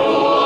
Oh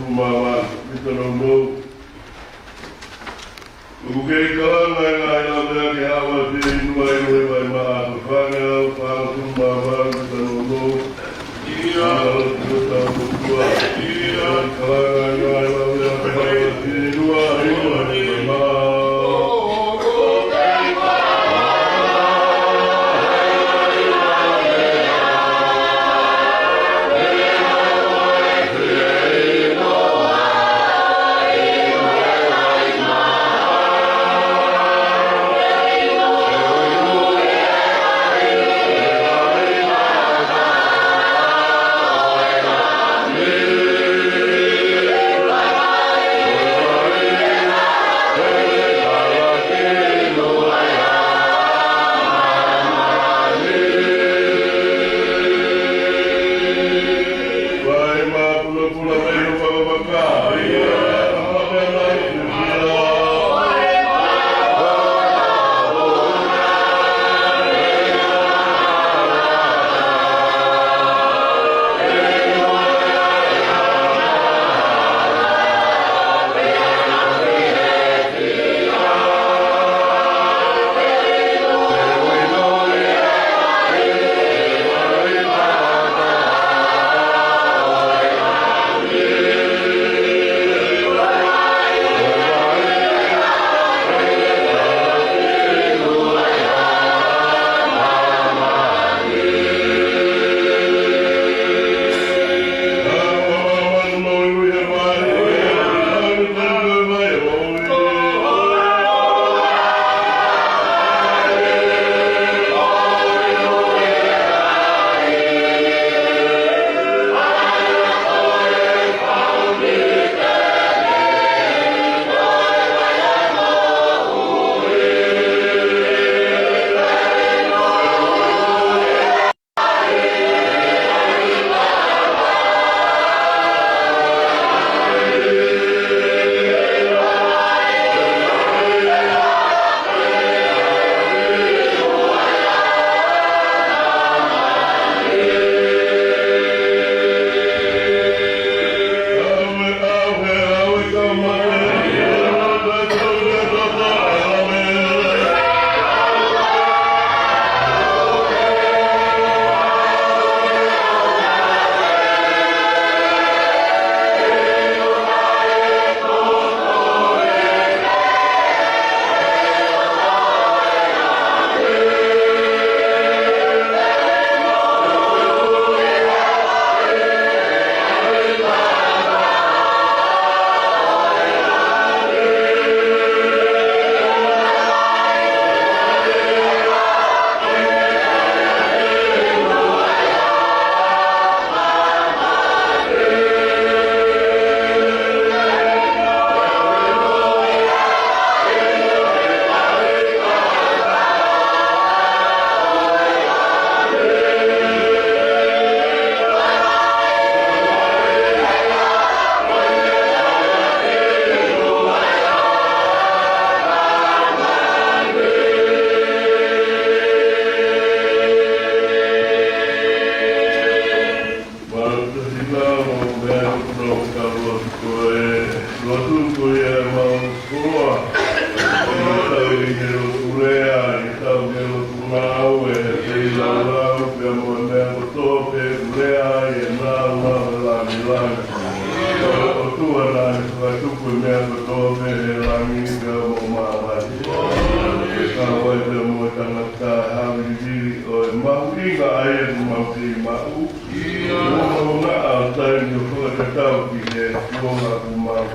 Sione Tonga'onevai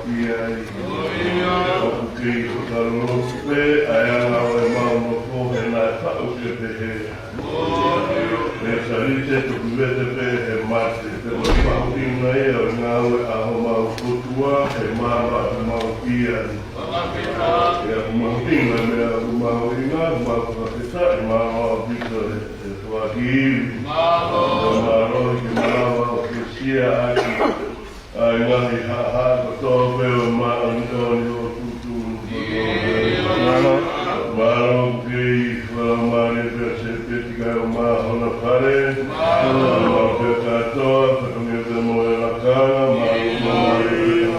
To'a,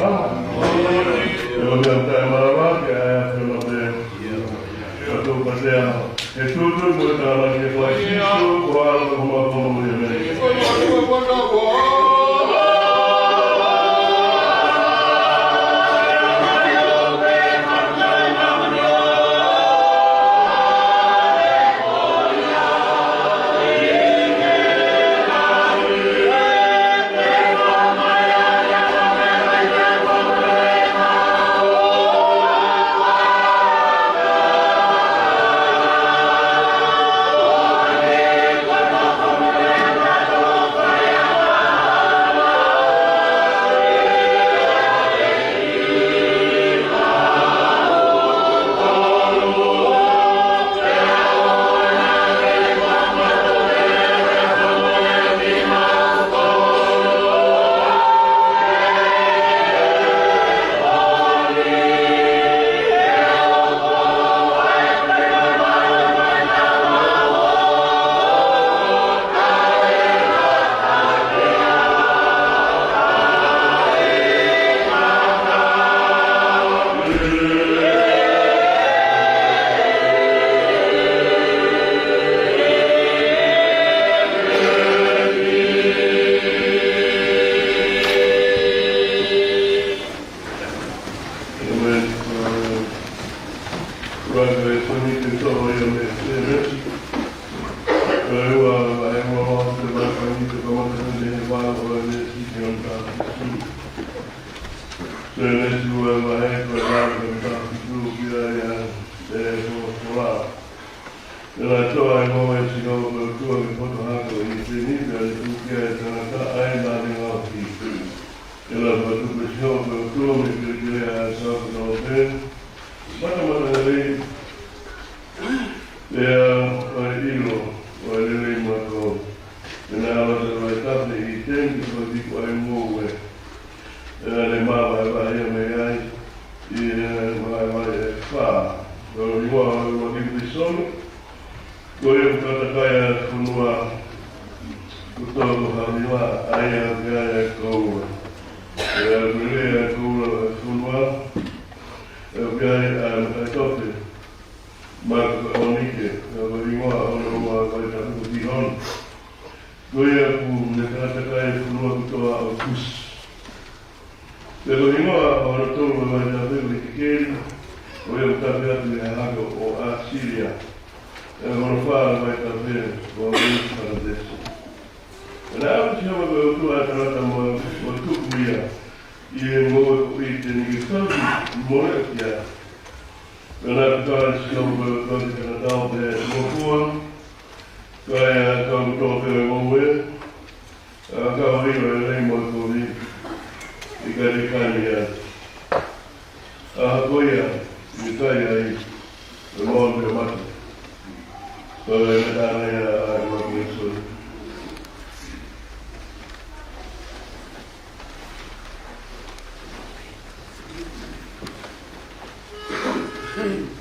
Amen. Sione Tonga'onevai To'a. Sione Tonga'onevai To'a I te nida I tukia e tanaka ai nani ngāki. Ela patu pesio pe tua me kere a sāku no pen. Mana rei. Lea vai ilo, vai rei mako. Nā wata vai tāpe I tenki pa tiku ai mōwe. Le māma e vai me ai. I vai e whā. Kau ingoa wa kiku te sono. Ko e katakai a whanua. Kutoko hawinua ai a kia e koua. E a kure a koua a whanua. E kia e tote. Maka onike. E a ingoa o kai tapu ki hon. Ko e a ku ne katakai e whanua kutoa au kusi. Te ingoa o na tōru mai tapu ki keri. Ko e a tapu atu e hako o Asiria. E ono whāra mai ka pēne, o wīkara desi. E nā awa tia waka o tua atarata mo tuku ia, I e ngoe ko I te niki tauti, more kia. E nā kutara si o koe o tauti kana tau te mokua, ka e a kau tō pēre ngoe, a kau hiro e rei mo ko ni, I ka te kani ia. A hakoia, I tai ai, e mō pēr matu. So I love you so. Yeah.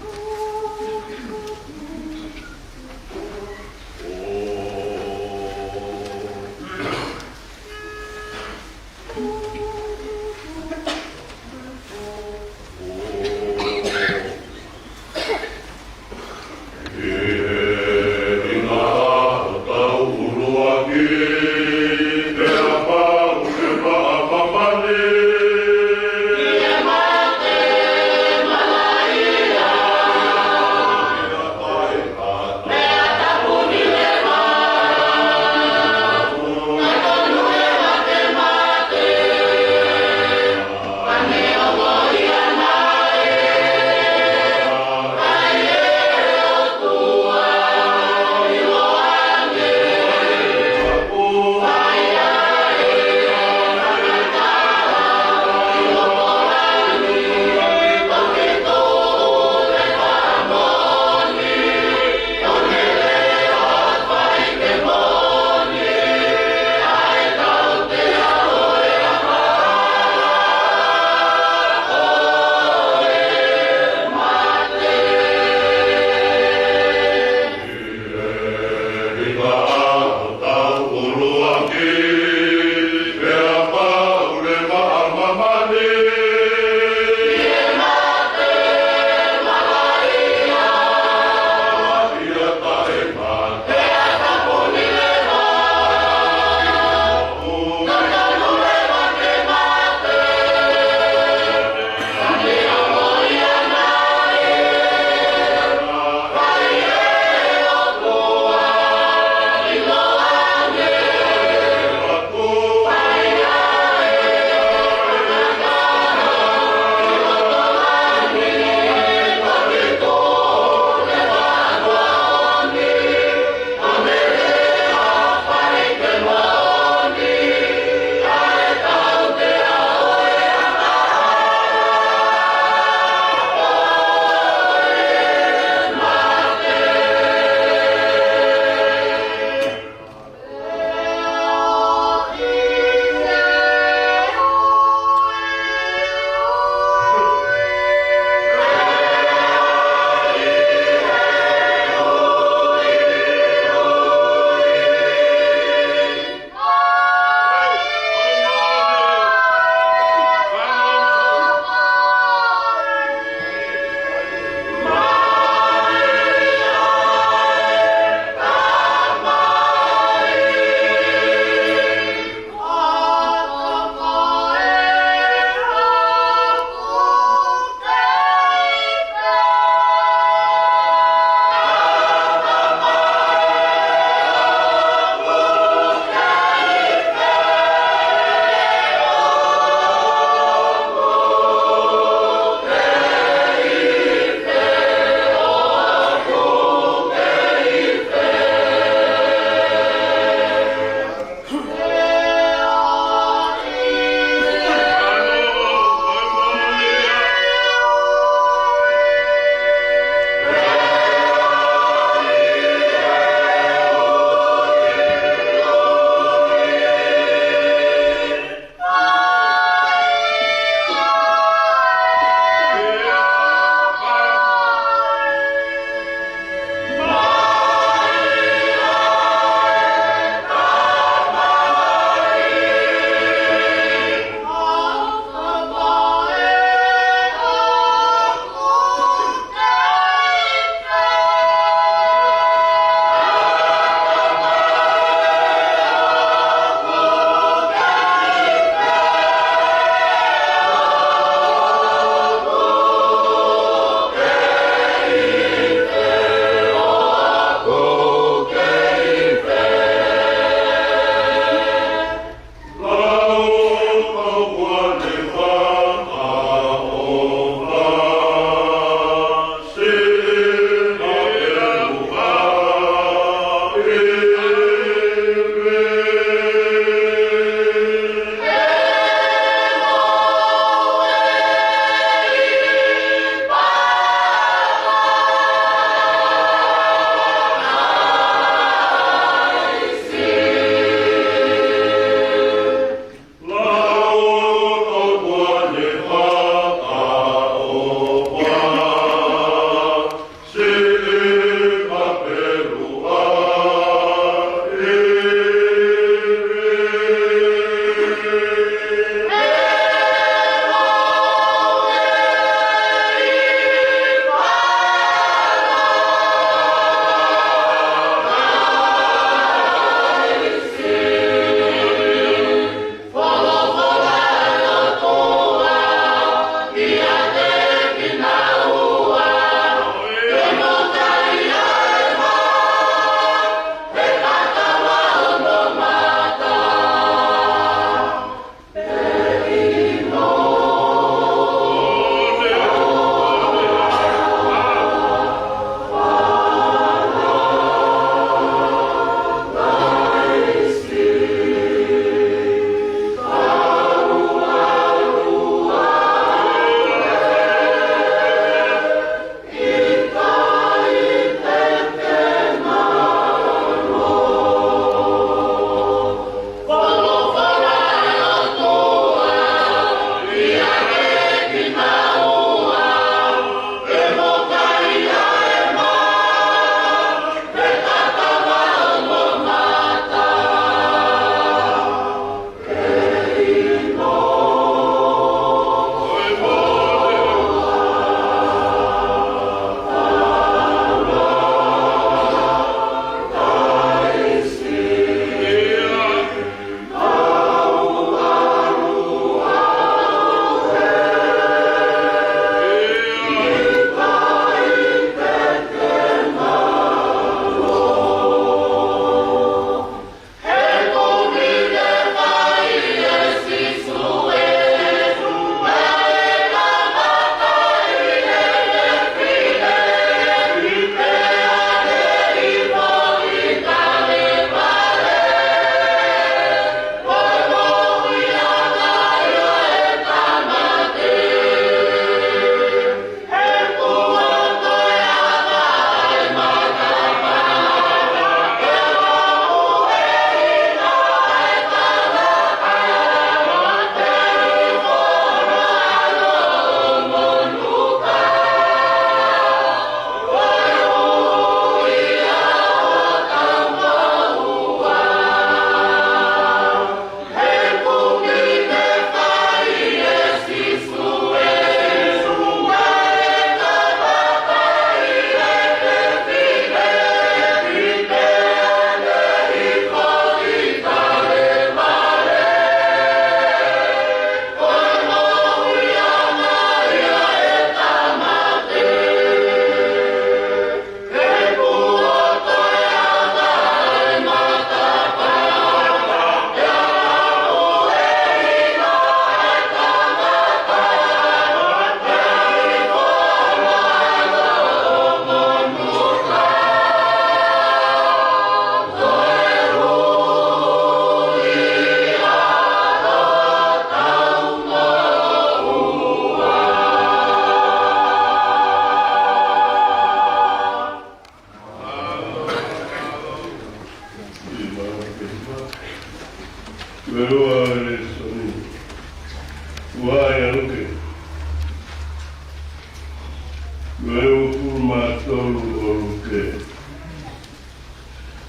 eu fuma tolu o luke.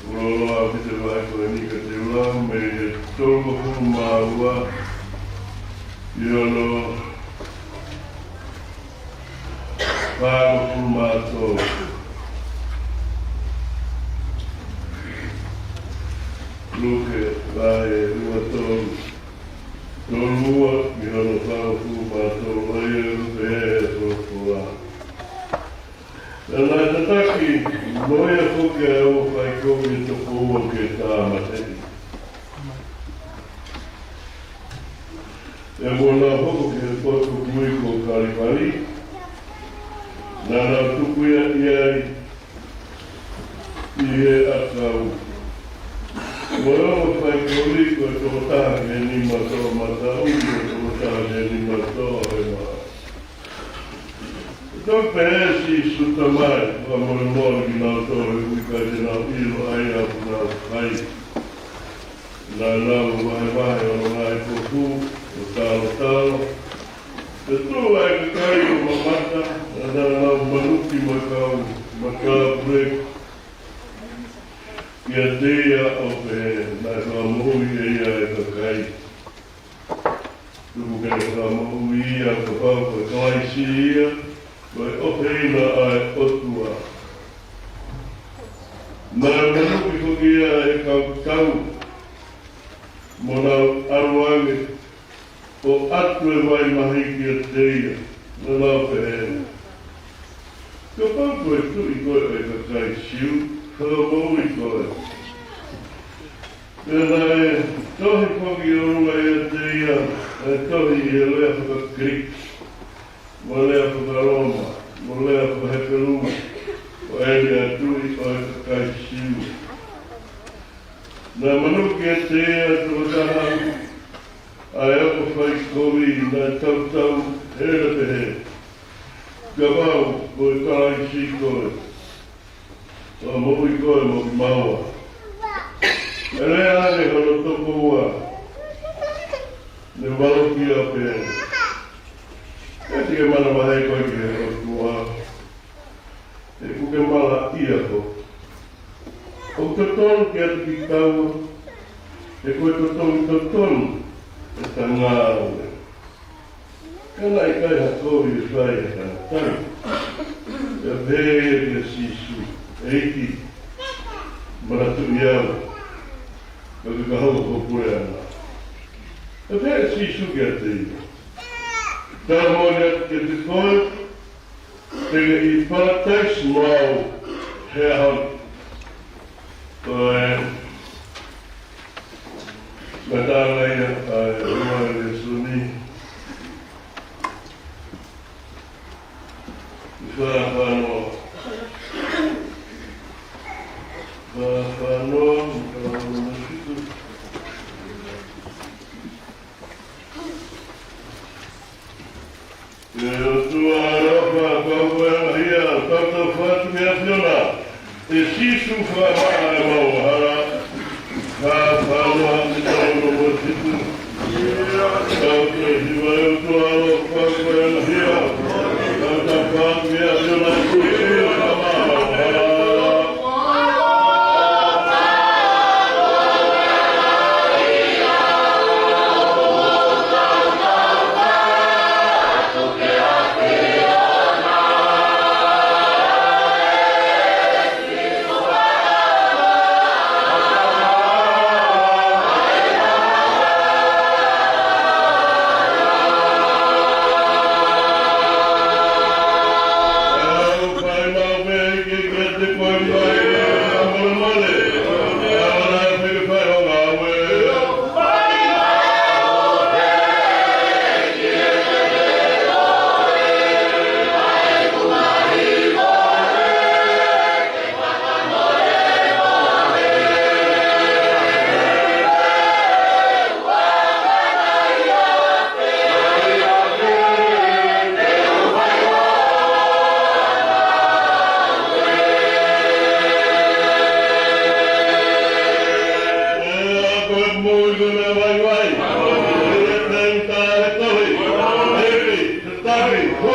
Uloa pite vai koe nika te ulau me e tolu fuma ua. Iolo pāgo fuma tolu. Luke vai ua tolu. Tolu ua, iolo pāgo fuma tolu. Ai e luke e tolu fuma. Nā tataki, noia hoki a o whai komi to koua ke tāmateri. E mōna hoko ke potu mui ko karipari. Nā tukuia iai i e akau. Mōna o whai komi ko e tō tāke e ni matoa matau, e tō tāke e ni matoa e maa. Tō pēsi suta mai, wa mōre mōre ki nāu tōre uika te nāu ilo ai aku nāu kai. Nā nāu wahe o nāi kōpū, o tālo. Te tō ai ka kai o mamata, nā nāu manuki makau brek. Kia teia o pe, nā kā mohui e ia e ka kai. Tuku kene kā mohui ia ka pau ka kai si ia. Vai opeina ai otua. Nā manuki hoki ia e kau. Mō nāu aruange. O atu e vai mahi ki a teia. Nā nāu pehene. Ka pau koe tui koe e ka kai siu. Ka maui koe. Nā e tohi hoki o runga i a teia. E tohi i e lea whaka krik. Mō lea whakaroma, mō lea whaheperuma, o eri a tui o e kai siu. Nā manuki e te ea tō taha, a e ako whai kowi nā tautau hera te he. Ka wau, ko e kai si koe. O mōi koe mō ki maua. E rea ane hono toko ua. Ne waloki a pēne. E tika mana mahai koe ki he o tua. E kuke mala ia ko. O te tonu ki atu ki kaua. E koe te tonu. E ta ngāone. Kana i kai hakowi e whai e kana tau. E pēe ki a sisu. E iki. Maratu iau. Ka ka hau ko pure ana. E pēe sisu ki a te ia. Tā mōnia ke te koe, tega i whātais mau hea hau. Koe, me tā reina ai rua e suni. I whāwhanoa. Whāwhanoa, mō e o tua ropa kau e mahia, tātou whātu mea whiona. E sisu whāwha e mau hara. Ka whānoa te tauno o titu. Tātou e hiwa e o tua ropa kau e mahia. Tātou whātu mea whiona. E sisu whāwha e mau hara. Tohi,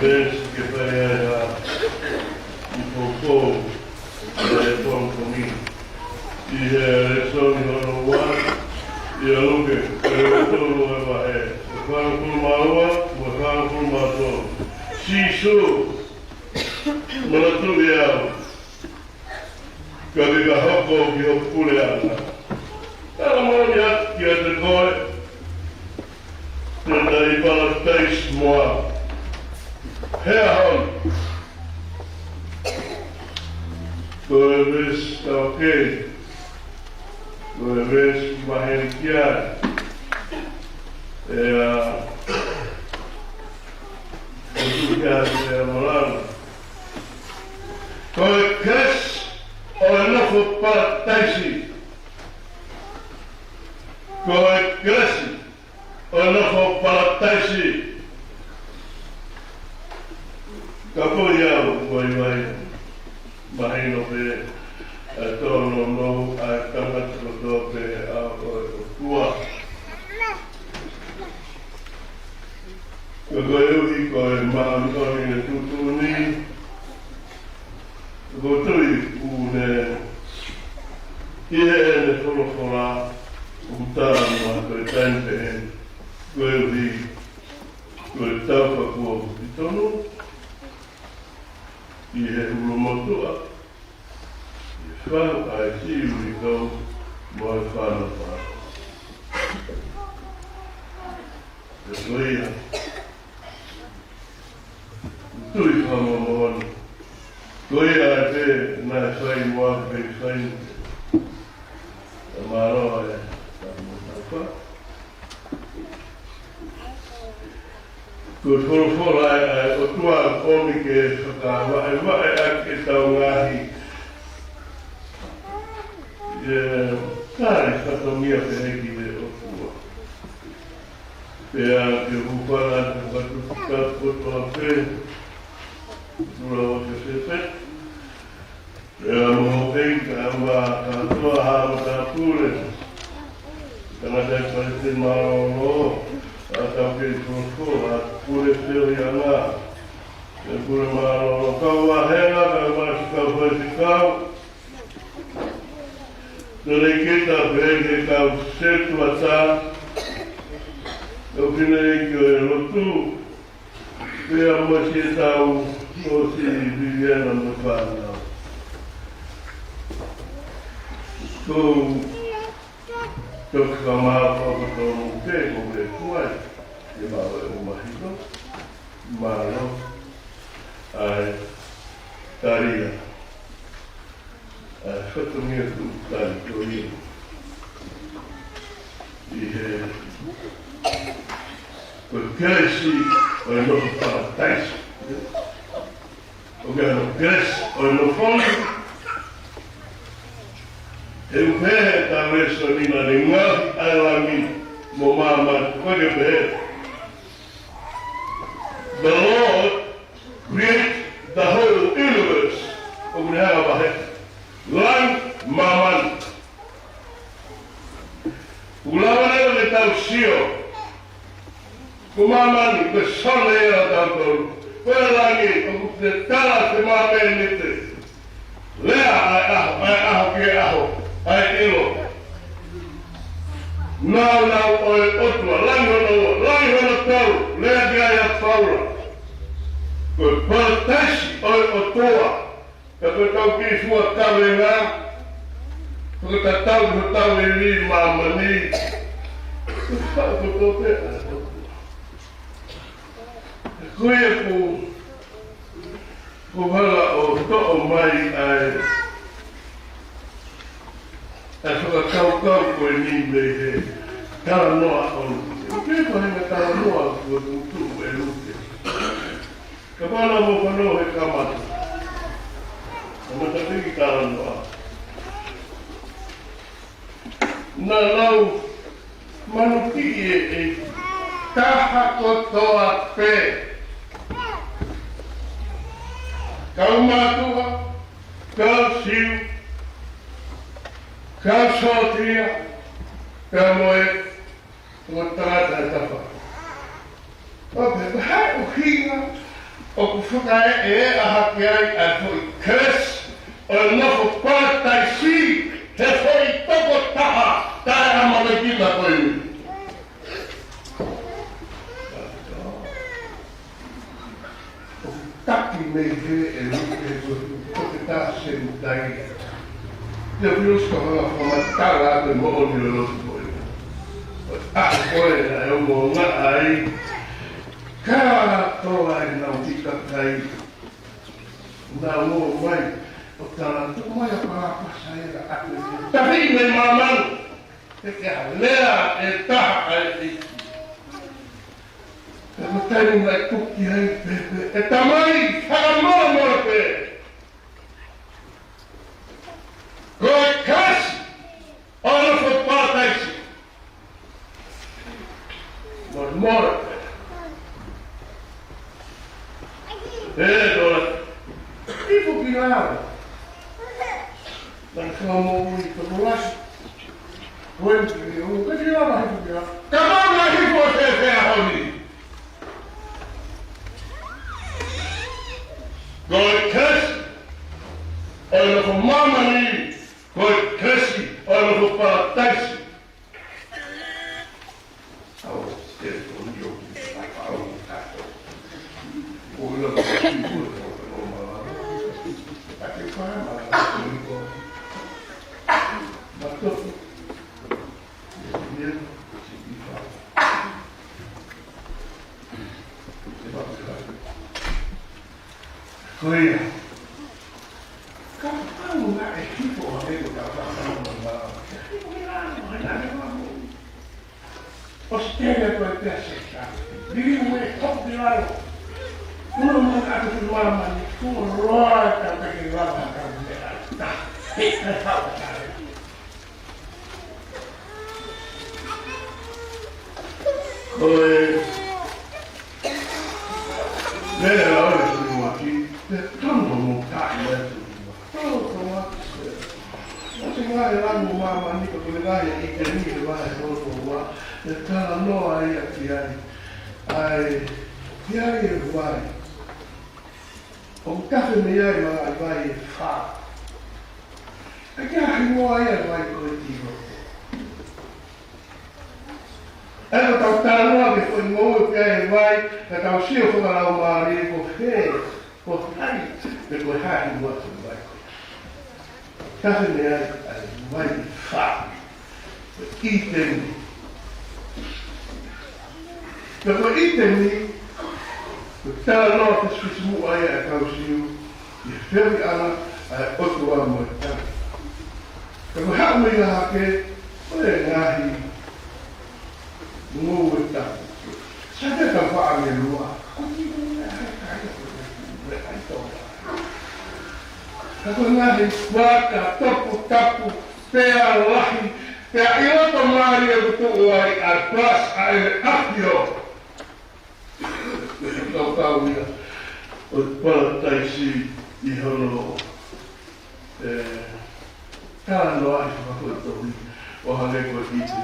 Vens que faia un poco de pão comigo. E é só no lugar e é o que eu estou a fazer. Eu falo com uma rua, eu falo com uma rua. Se sou, não é tudo real. Que eu diga roupa que eu pule ela. Ela morre que é de cor. Tentei para 3 mois. Herr Talvez está ok. Talvez vai enfiar. É a oportunidade de morar. Quando cresce, ou não for para taxi. Quando cresce, ou não for para taxi. Kapoiau vai no pe tono no a tanga to pe a tua eu i ko ma no ni tutu ni go tui une e solo fora un tano a tante quelli quel tapa ko tono e é uma motoa. E fala, aí se o então, vai falar para. Eu leia. Tudo isso é uma leia até na sai moa que sai. A maroa é a motoa. Ko fora o tua homem que ficava vai aqui ngahi cara está tomia peregi de o tua pea que vou falar com o ficar por tua fé o que se fez mo bem a tua rama da pura kana deve parecer mal atau que a pure seriana e pure malo kau ahela ka mas kau vertikal dole kita verde kau certo ata eu finei que eu luto e a moça tau fosse vivendo no farol Tok kamar ko to ke ko be kuai e ba o mahito malo ai taria a foto minha do tanto e porque assim o nosso paradise o grande cresce o no fundo eu vejo talvez a minha língua ela me mama pode ver the Lord created the whole universe of the heaven lang maman ulawan ele tal sio kumaman ke sole era tanto pelangi o de tala se mabenite lea ai que ai ilo não outro lango no tau lea gaia faula o protege o toa que tau que sua calenga porque tau ele mamani Kuya ko hala o to'o mai ai a whakakau koe ni me tala noa o ke ko he tala noa ko tu e lute ka mana mo kono he kamata o mata tiki tala noa na lau manuki e taha ko toa pe kau matua, kau siu, kau sotia, kau moe, o tata tapa. Ok, hai o hinga o ku whakae e aha ki ai a fo I kres o nofo pātai si te fo I toko taha tae a mamekina koe ui. O ku taki me he e luke ko te tā se mutai. Ia piuska hanga whamatara atu mo o ni o lotu koe. O taha koe na e o mo ngā ai. Kā toa e nau tika kai, nā mō mai, o tāna tō mai a parapasa e ra atu e. Tahi me mamanu, e kia lea e taha e iti. E mataini mai tuki ai pepe, e tamai, haka mora mora pe. Ko e kasi, ono fo pātaisi. Mora mora pe. Dora, tipo pilar. Dan kamu itu luas. Bukan dia, bukan dia lah itu dia. Kamu lagi boleh saya hari. God kes, Allah mama ni, God kesi, Allah paradise. Oh, dia tu dia. Ulo ko siguro ko ati pa ko bato dia sipa koia kamu nggak ekipo itu Australia ko pesa diri mo top di laro. Uno mga katutuwaman ni Kuroi kang kagilaman kang meral. Hikay hawa tayo. Koe, nere laore suliwaki, tono mo tayo e suliwa. Tono waki se. Ati ngai langu mama ni kakuligaya ikeni ni wae roto wa. E tala noa ia ki ai. Ai, ki ai e wae. O kafe me ai mga vai e wha. E kia hingoa ia vai koe tiro. E no tau tānoa ke koe ngou kia e vai, na tau sio whakarau maari e ko he, ko hai, me koe hahi watu vai koe. Kafe me ai vai e wha. Koe iteni. Na koe iteni, tēnā noa te swisimu ai a kausiu, I whiri ana a otu a mo e tani. Ka ko hau me ngā ke, o e ngāhi ngō e tani. Sa te ka wha me lua, ko ti ngā he kai a koe ai tōra. Ka ko ngāhi waka, topu, tapu, pēa lahi, pēa I oto maari e kutu ai a plas a e apio. Tau kauia o parataisi I hono tāno ai whakakotori o hane koe iti.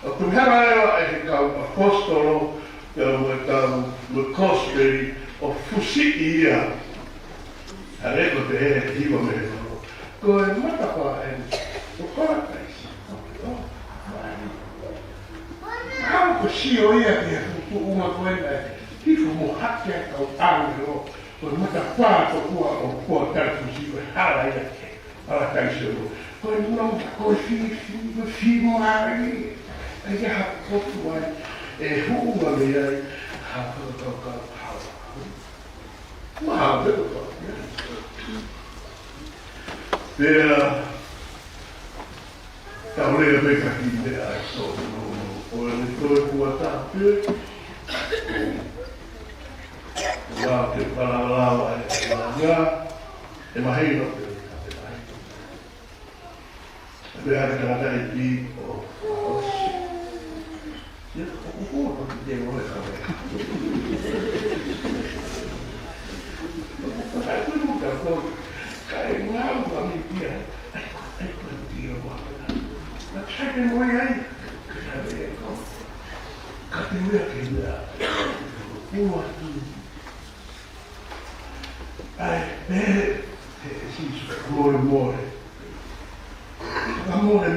O kumhera ewa e he kau apostolo te au e kau me kosperi o fusiki ia. Hane ko te he hiwa me he hono. Ko e matapa e o parataisi. Hau ko sio ia ki he futu uma koena e Hifo mo hake au tangi o mata whāko kua o kua tātu si koe hara ia ke ala kaisi o koe nau koe whimo ari e ke haka kotu ai e huunga me ai haka kau hawa maha veko kau pēra tau rea peka ki me ai so o ne koe kua tāpē Ngā te paralawa e ngā, e mahino te te mahino. E me hare tangata e pi o osi. Ia ka kukua ki te roe kawe. Kai koe muka koe, kai ngā ua mi pia, ai koe tira waka. Nā kai moe ai, kai hare e koe. Ka te mea ke mea. puatu. Ai, siis more.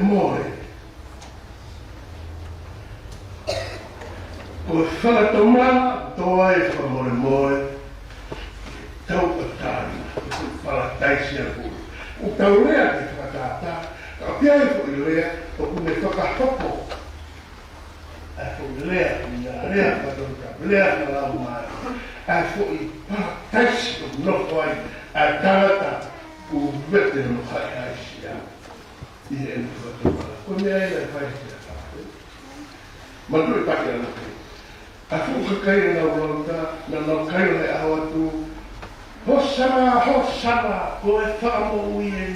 More. Ko whakatonga, toa e more. Tau patana, whala taisia kuru. O tau rea te whakatata, ka pia e fo i rea, o kune whakahopo. A fo i rea, i rea patonka, rea na lau mai. A fo i pala taisi o nofo ai, a tangata, ku vete no hai aisia. I e nu whakatonga, ko mea e lai whaiti a tāte. Ma tu e pake ana kei. A fo kakai na urauta, na nau kai o le awatu, Hossana, ko e whakamo uieni,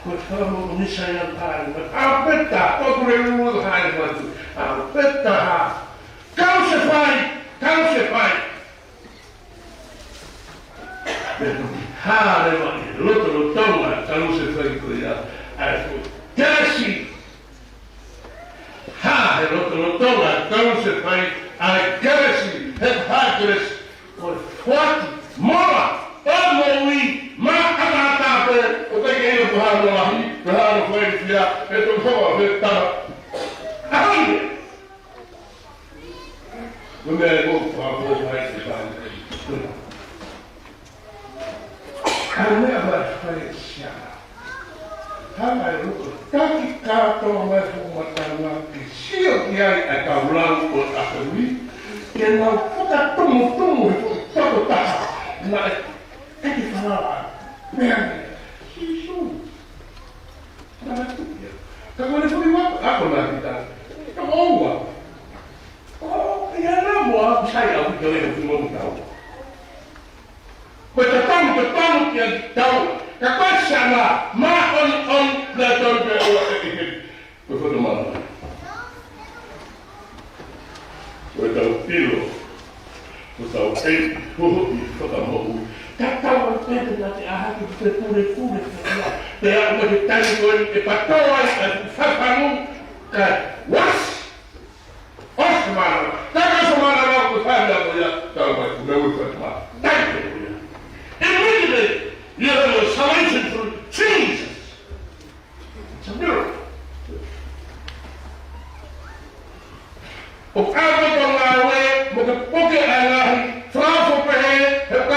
ko e whakamo nisa i antari, a peta, ko kure uru haere watu, a peta ha, kau se whai. Pero haere wani, loto no tonga, kau se whai ko ia, a ko keresi, ha, he loto no tonga, kau se whai, a keresi, he hakeres, ko e whati, mora, Oi, ma amata pe, o te que eu vou lá, para foi dia, eu vou ver tá. Ai. Não é bom para vai se vai. A minha vai fazer. Tá eu que cato vai fumar na que se eu que ai a caulão ou a comi, que não fica tudo tá. Na é que falava, merda, isso. Não é tudo. Agora foi uma água na vida. É boa. Oh, e era boa. Sai ao que eu lembro do mundo. Porque tanto que então, que coisa chama, mas on da torre o foi do mal. Foi do pilo. Foi do peito, foi do mal. Kakao pedo na te aha ki te pure te ama ki tani ko e patoa e whakamu ka was osmana taka somana na ko fanda ko ya ka mai ku meu fatma thank you immediately you have a salvation through Jesus. It's a miracle. O kago ko ngawe mo ka poke ala frafo pe he ka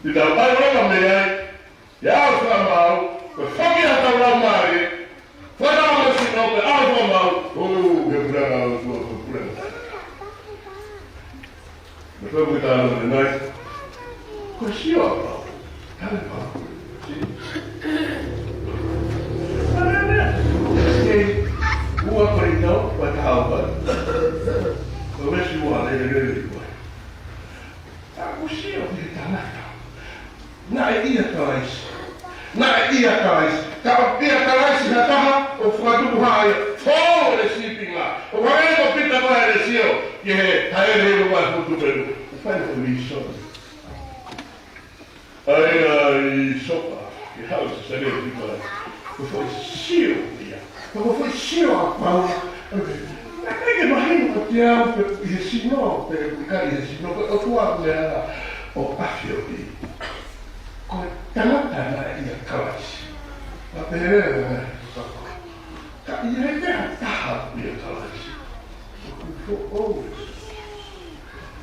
Di tau ai me ai. Ya o sa mau. Ko whaki a tau rau maare. Whanau me si no pe au mau. O, ke puranga o tua ko puranga. Me whaku i tāna me nai. Ko si o rau. Tane pāku. Si. Tane nea. Kei. Ua kore tau. Wa ka hau pa. Ko mesi ua le le le le. Ko si o te tānaka. Nā e ia karaisi. Nā e ia karaisi. Ka ia karaisi na taha o whakatuku haia. Fō le sipinga. O whaere ko pita koe le sio. Ke he taere he rua putu penu. O whaere ko li sopa. Ai sopa. Ke hau se sare o tipa. Ko fwoi sio ia. Ko fwoi sio a pau. Nā kege mahinu o te au pe he sino. Pe kari he sino. O tua le ala. O afio i. Ko tangata na ia karaisi. A pereira na sako. Ka ia he mea taha ia karaisi. Ko always.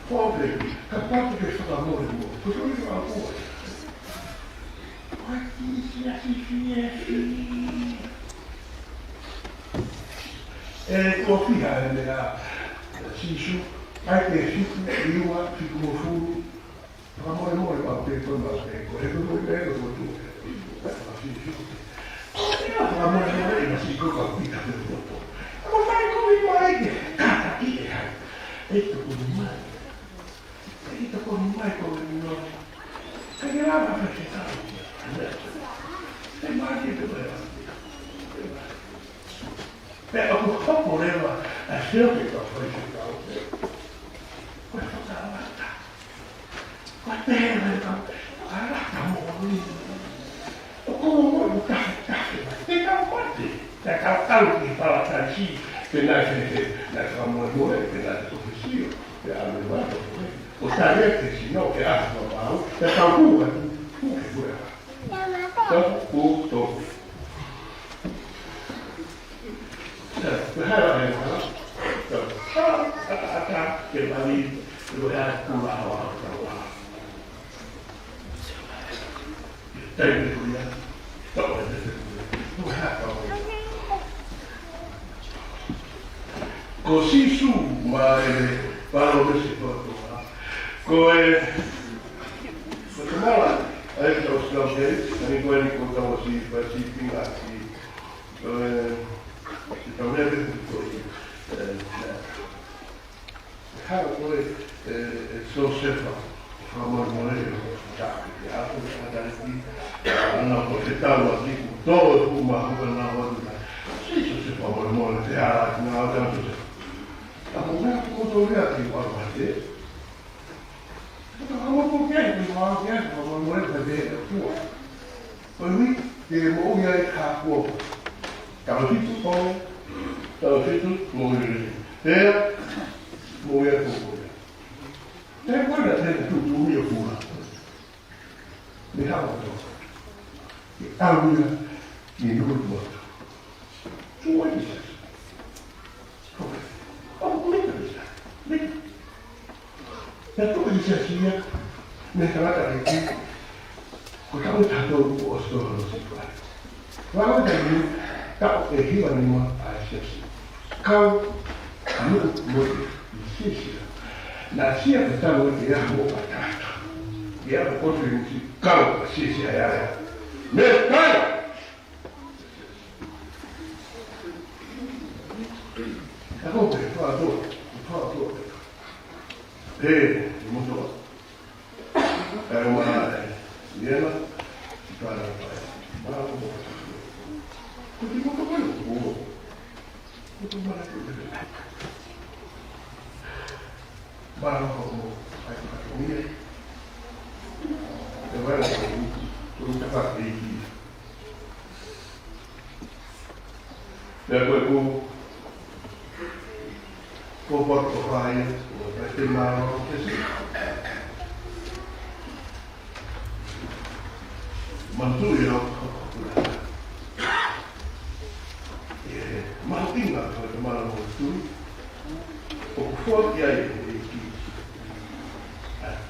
Pobre, ka patu ke whakamore mo. Ko soi ka apua. Ai ki si fie. Ko fia e mea sisu. Ai ke siku, iua, siku mo furu. Whakamore pa te kona se. Ko he kutu i ego ko tu. Whakamore i si kuka pita te roto. Ako whai kumi mai ke. Kata ki e hai. Eito kuni mai. Eito kuni mai kone ni no. Kage rama me ke tau. Te mai ke te mea. Pe ako hopo rewa. A seo ke ka whai se tau. Koe whakamata. Koe pēra e tau. Arata mo ni. O komo mo i kahe. Te kau pate. Te kau tau ki whalatai si. Te nai se nai whamoe te nai toke sio. Te ame wato. O tare te sino ke ato mau. Te kau kua tu. Kuke kuera. Tau ku toke. Te hara e wala. Tau ata ke mani. Te hara kura hawa hawa. Tei me kuia. Tau e te kuia. Tu hara hawa. Ko sisu ma e paro me se toa. Ko te mala ai tau skau te, ani koe ni ko tau si pinga si. Ko si tau nebe te koe. Hara koe so sefa. Whamar moreo. Tāki te apu tātariki. Ana ko te tau a tiku. Tō e puma hua nā horu. Sisu sefa moreo te hara ki nā tau se. Ako mea koto rea ki waro te. Ako ko kia ki waro kia ki waro moe te te e kua. Koe hui, ke mo ia e kā kua. Kau hitu pone, kau hitu mo ia e. Tea, mo ia koko ia. Te koe na te tutu mo ia kura. Me hawa toka. Ke au ia ki nuru moto. Tua i sasa. Koe. Oh, mika bisa. Mika. Ya tu bisa sia. Me kalaka reki. Ko tau tatou o osto no se fai. Wala tani tau e hiwa ni mo a sesi. Kau anu mo i sesi. Na sia te tau e ia mo a tata. Ia ko kotu ni kau a sesi a ia. Me kau. Ako pe fa do. Mo do. Ma Viena, para bravo. Kuti mo ko ko. Kuti mo na ko. Bravo mo. Ai ka ko ni. E vai lá. Tu tá aqui. Depois o porto vai, vai ter mal que se mantuio mantinga o mal tu o forte aí que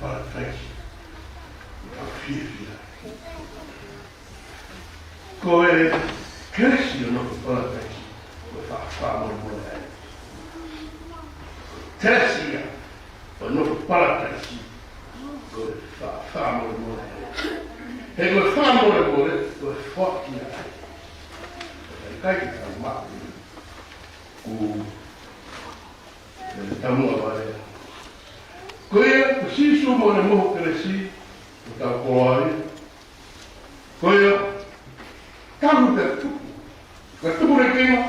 para frente koe kresi o no palatai o fa mo mo ai kresi o no palatai o fa mo mo ai he go fa mo mo o forti ai kai ka ma ku tamu avare koe sisu mo le mo kresi o ta koai koe kamu te tupu ka tupu le kema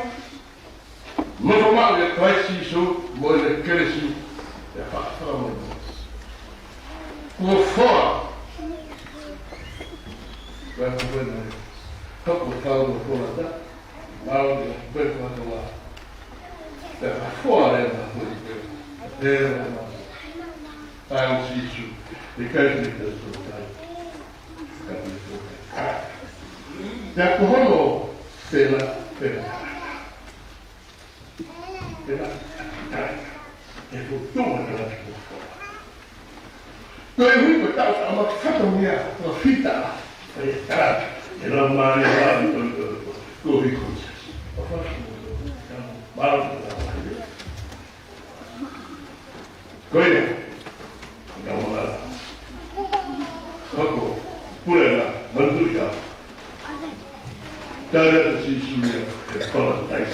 mo fa ma le kai sisu mo le kresi e fa mo ko fa vai com ele toco falo com a da mal de ver com a lá é fora da coisa é tá isso e quer dizer isso tá já como pela é futuro da Noi qui portavo a fatto mia profita e cara e non male con i concetti. Ho fatto male. Quello andiamo là. Ecco, pure la manduria. Dare si sulle e cosa dai.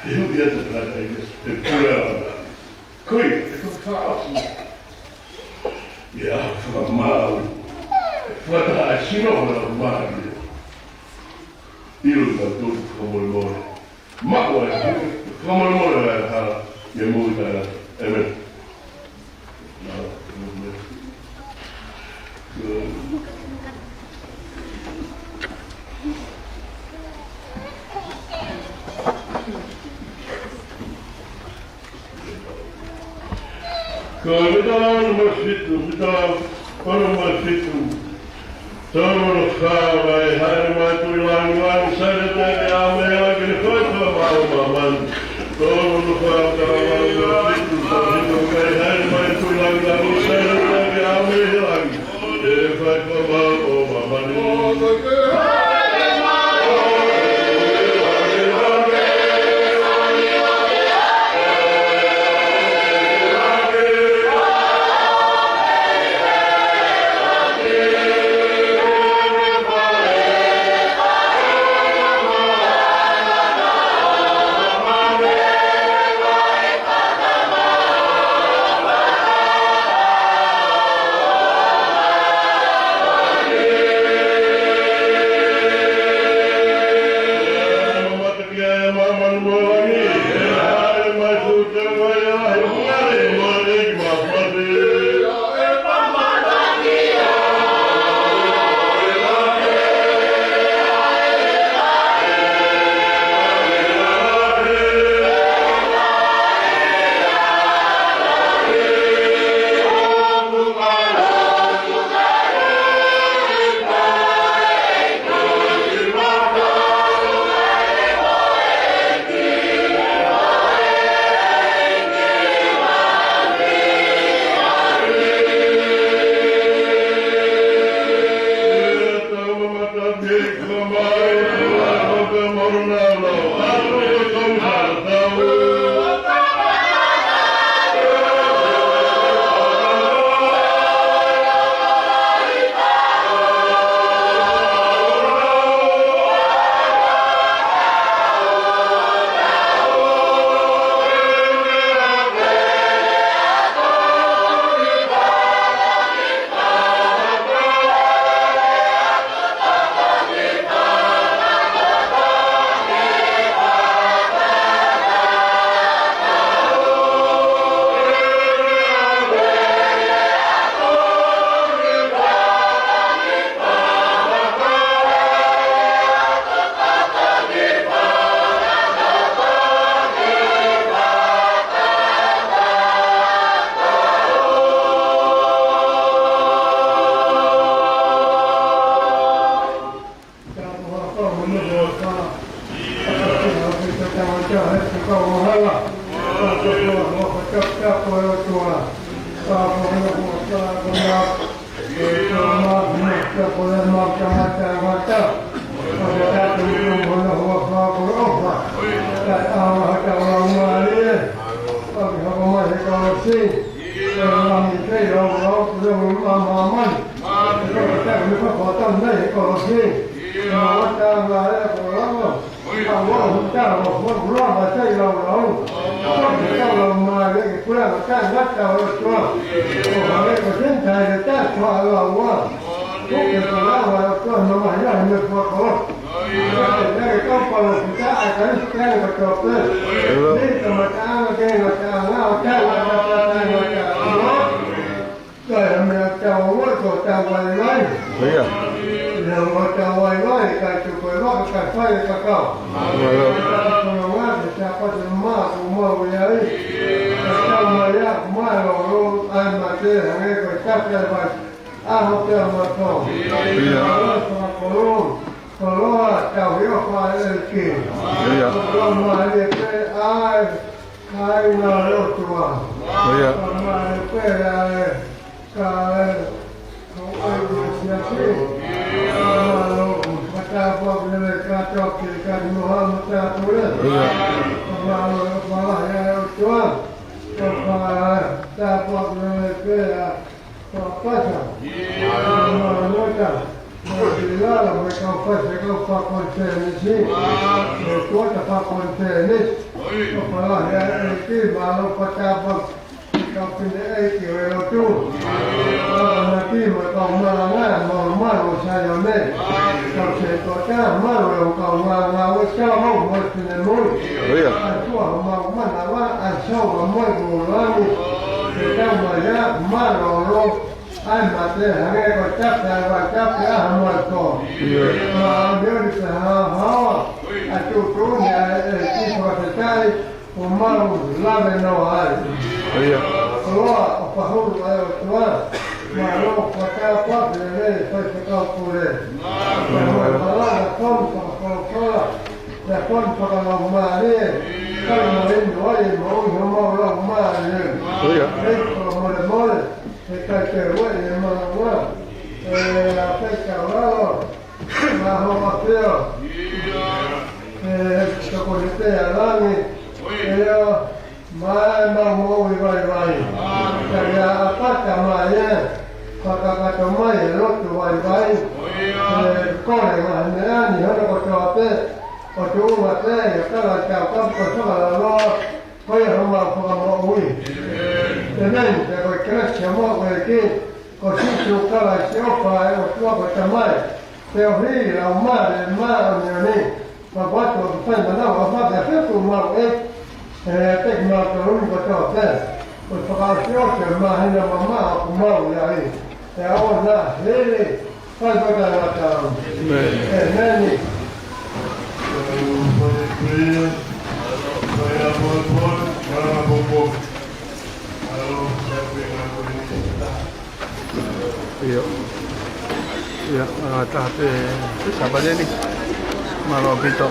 Io vi ho detto la dai e pure la. Quello è come fa ja, van mal. Wat hij zien nog maar. Hier dat doet gewoon mooi. Maar wat gewoon mooi daar je moet daar en Komitaan masjidu, Tomo Fawai, Harimatu Lang, Saturday, Amela, Grifoto, Maman, Tomo Fawai, Harimatu Lang, Saturday, Amela, if I come out over Maman. จะเป็นคนหัวคอคนออกมาแต่เอาจะลงมาเนี่ยก็เขาไม่ให้เขาสิเรามีแค่เราเรื่องมามันก็แต่ไม่พอต้องได้เขาสิเราจะมาแล้วเราเอาว่าเจ้าบอกว่าเรามาใช่เราต้องเจ้าลงมาเลยเพื่อมาแก้วัดเจ้าตัวเราเลยก็เส้นใจจะแก้ตัวเราว่าทุกอย่างเราก็มาหาอย่างเมื่อพอเขาได้ก็พอจะอาจจะแก้ก็จบเลยนี่ก็มาจ้างแก้ก็จ้างเราแก้ก็จ้างก็จ้างก็มันจะว่าตัวจะไว้ไว้เราจะไว้ไว้การจุดไว้ไว้การไฟก็เก่าเราว่าจะก็จะมาอุโมงค์ใหญ่จะมาอยากมาเราอันมาเจอให้ก็จับได้บ้างอาเขาเจอมาต่อเราสมัครรู้ก็รู้ว่าเจ้าเยอะกว่าเอกินเรามาเรียกไปใครเราเลือกตัวมาเพื่ออะไรการเขาไอ้เสียชีวิตมาเรามาตาบอกเลยการจบกิจการมหามาตาตัวเลยมาเรามาให้เราตัวก็มาตาบอกเลยเพื่อก็ปัจจัยมาโน้ตจังมาดีแล้วเราไม่เข้าปัจจัยก็ฟังคนเทนิสิเราตัวจะฟังคนเทนิสก็มาให้ไอ้ที่มาเราปัจจัยบอกก็เป็นไอ้เกี่ยวเราจู้มาที่มาต่อมาหน้ามาเราใช้เราเนี่ยเราเสร็จตัวจ้ามาเราต่อมาว่าเจ้าห้องมันเป็นมุ้ยอันชั่วมาว่าอันเช่ามาไม่รู้แล้วเจ้ามาเยอะมาเราอันมาเจอหาไงก็จับแต่ว่าจับแต่หมดก่อนเดี๋ยวจะหาอันจู่ๆเนี่ยที่พอจะใช้ผมมาลาเป็นน้อยเพราะว่าพอเขาตัวมาโลกพอเจ้าปั๊บเลยไปจะเข้าปูเลยแต่ว่าพอละต้นพอแต่ต้นพอเรามาเนี่ยก็มาเล่นน้อยมองหัวมองลงมาเลยเล่นพอมาเลยมองไปเจอว่าเนี่ยมาว่าไปเจอแล้วมาหัวเตี้ยก็คนเตี้ยแล้วนี่มาโมยไว้แต่ยาปัจจามาเนี่ยพอการทำไม่รถไว้ก็เลยมาเนี่ยนี่เขาก็จอดเต้ก็จูงมาเต้ก็เราเจ้าก็ก็ชอบเราล้อก็ยังมาพอมาอุ้ยแต่นั่นแต่ก็แค่เชื่อว่าเมื่อกี้ก็ชิจุกก็เราเชื่อไฟว่าก็ทำไม่แต่ที่เรามาเนี่ยนี่มาวัดตัวเส้นมันต้องวัดแต่เพื่อตัวมาเองเต็มมาตัวนี้ก็ชอบเต้ก็พอเราเชื่อเชื่อมาให้เรามาเอามาอย่างนี้แต่เอาหน้าเฮ้ยก็จะมาทำนั่นนี่Ya, tapi siapa aja nih? Malam itu.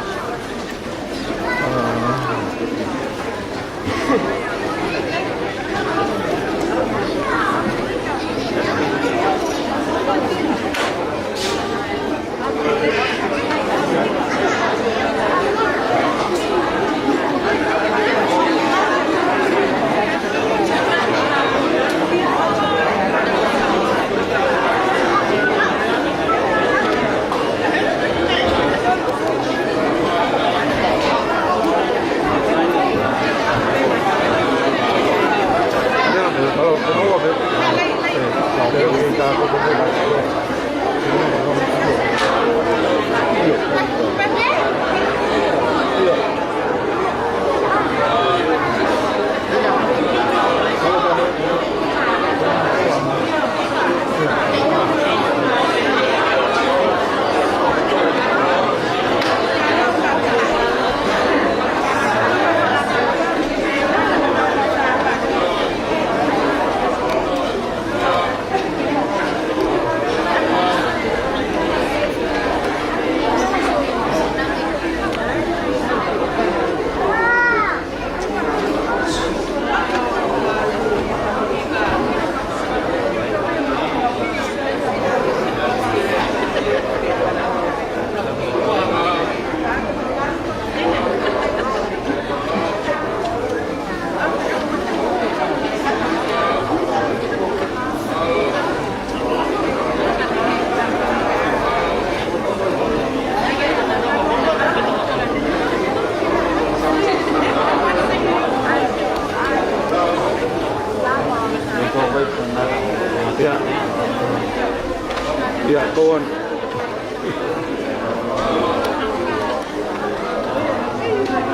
Iya, kawan.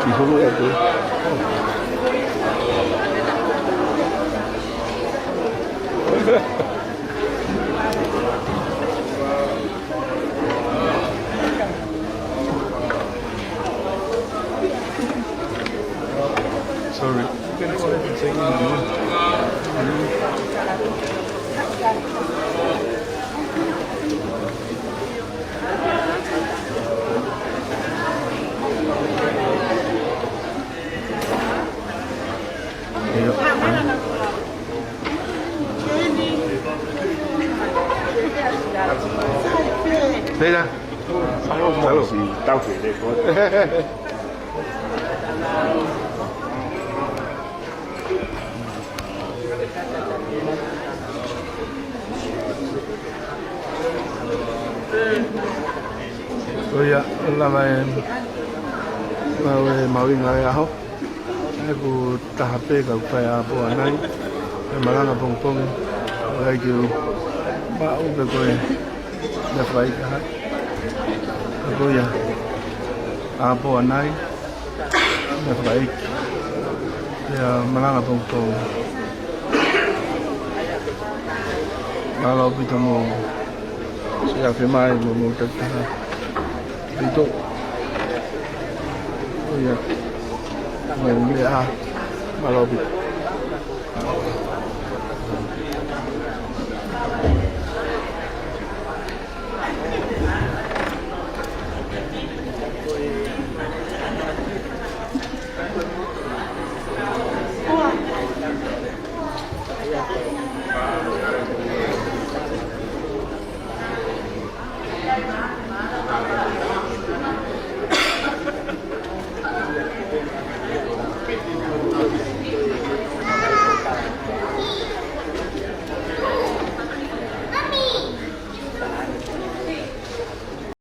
Di Solo itu. Sorry. Đây nè. Alo. Tao phải để có. Rồi ạ, là mày mau ingat ya ho. Aku tahape kau kaya apa anai. Malanga pong lagi mau begoy. Dah baik dah. Aku ya apa anai. Dah baik. Ya malanga pong kalau kita mau siapa mai mau kita itu oh ya mau lihat kalau